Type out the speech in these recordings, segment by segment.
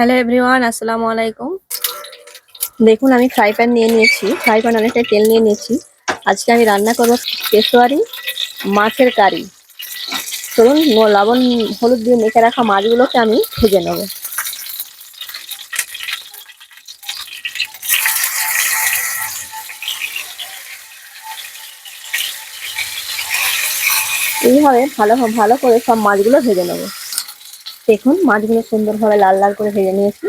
Hello everyone, আসসালামু আলাইকুম। দেখুন, আমি ফ্রাই প্যান নিয়ে নিয়েছি। ফ্রাই প্যান অনেকটাই তেল নিয়ে নিয়েছি। আজকে আমি রান্না করব পেশোয়ারি মাছের কারি। চলুন, লবণ হলুদ দিয়ে মেখে রাখা মাছগুলোকে আমি ভেজে নেব। এইভাবে ভালো ভালো করে সব মাছগুলো ভেজে নেব। দেখুন, মাছগুলো সুন্দরভাবে লাল লাল করে ভেজে নিয়েছি।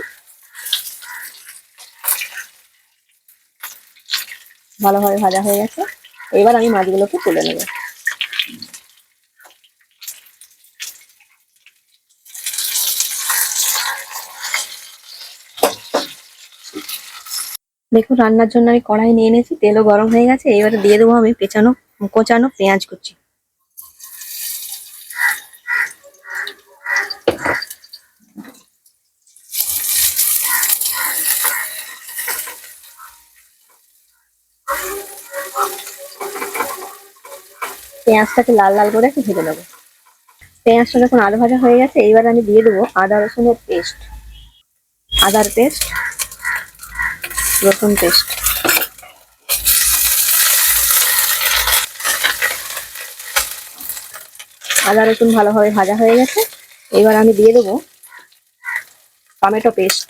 ভালোভাবে ভাজা হয়ে গেছে। এবার আমি মাছগুলোকে তুলে নেব। দেখুন, রান্নার জন্য আমি কড়াই নিয়ে নিয়েছি, তেলও গরম হয়ে গেছে। এবারে দিয়ে দেবো আমি কোচানো পেঁয়াজ কুচি। পেঁয়াজটাকে লাল লাল করে একটু ভেজে নেবো। পেঁয়াজটা যখন আধা ভাজা হয়ে গেছে, এইবার আমি দিয়ে দেবো আদা রসুনের পেস্ট, আদার পেস্ট, রসুন পেস্ট। আদা রসুন ভালোভাবে ভাজা হয়ে গেছে। এবার আমি দিয়ে দেবো টমেটো পেস্ট।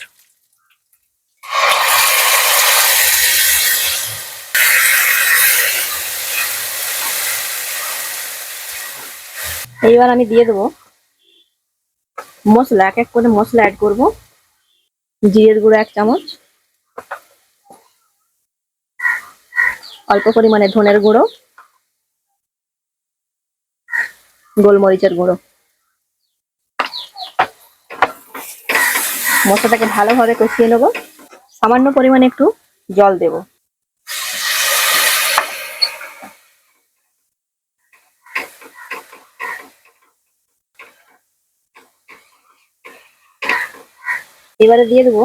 এইবার আমি দিয়ে দেবো মশলা, এক এক করে মশলা অ্যাড করব। জিরের গুঁড়ো 1 চামচ, অল্প পরিমাণে ধনের গুঁড়ো, গোলমরিচের গুঁড়ো। মশলাটাকে ভালোভাবে কষিয়ে নেব। সামান্য পরিমাণে একটু জল দেব। এবারে দিয়ে দেবো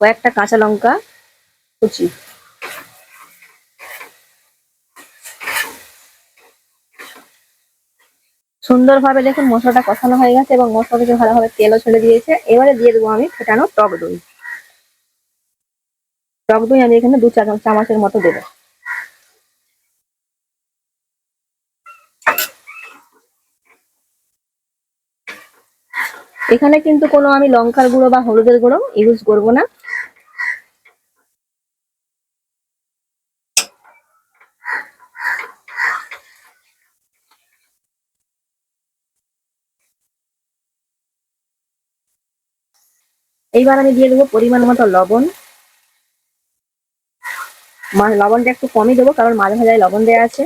কয়েকটা কাঁচা লঙ্কা কুচি। সুন্দরভাবে দেখুন মশলাটা কষানো হয়ে গেছে এবং মশলা থেকে ভালোভাবে তেলও ছেড়ে দিয়েছে। এবারে দিয়ে দেবো আমি ফেটানো টক দই। টক দই আমি এখানে 2 চামচের মতো দেবো। এখানে কিন্তু কোনো আমি লঙ্কার গুঁড়ো বা হলুদের গুঁড়ো ইউজ করব না। এইবার আমি দিয়ে দেবো পরিমাণ মতো লবণ। লবণটা একটু কমই দেবো, কারণ মাঝে ভাজায় লবণ দেওয়া আছে।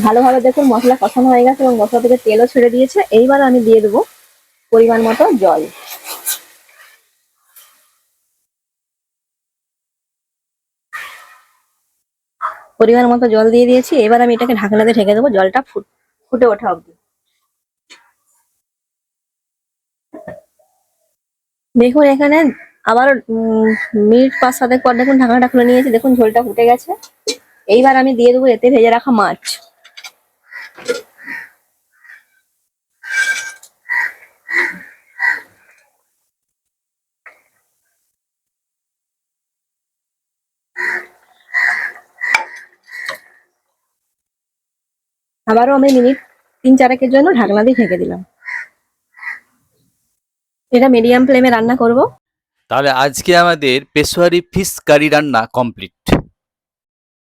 ভালোভাবে দেখুন মশলা কষানো হয়ে গেছে এবং মশলা থেকে তেলও ছেড়ে দিয়েছে। এইবার আমি দিয়ে দেবো পরিমাণ মতো জল। পরিমাণ মতো জল দিয়ে দিয়েছি। এবার আমি এটাকে ঢাকনা দিয়ে ঢেকে দেবো, জলটা ফুটে ওঠা অবধি। দেখুন, এখানে আবার মিনিট 5-7 পর দেখুন ঢাকনাটা খুলে নিয়েছি। দেখুন ঝোলটা ফুটে গেছে। এইবার আমি দিয়ে দেবো এতে ভেজে রাখা মাছ। আবারও আমি মিনিট 3-4 জন্য ঢাকনা দিয়ে ঢেকে দিলাম। এটা মিডিয়াম ফ্লেমে রান্না করব। তাহলে আজকে আমাদের পেশোয়ারি ফিশ কারি রান্না কমপ্লিট।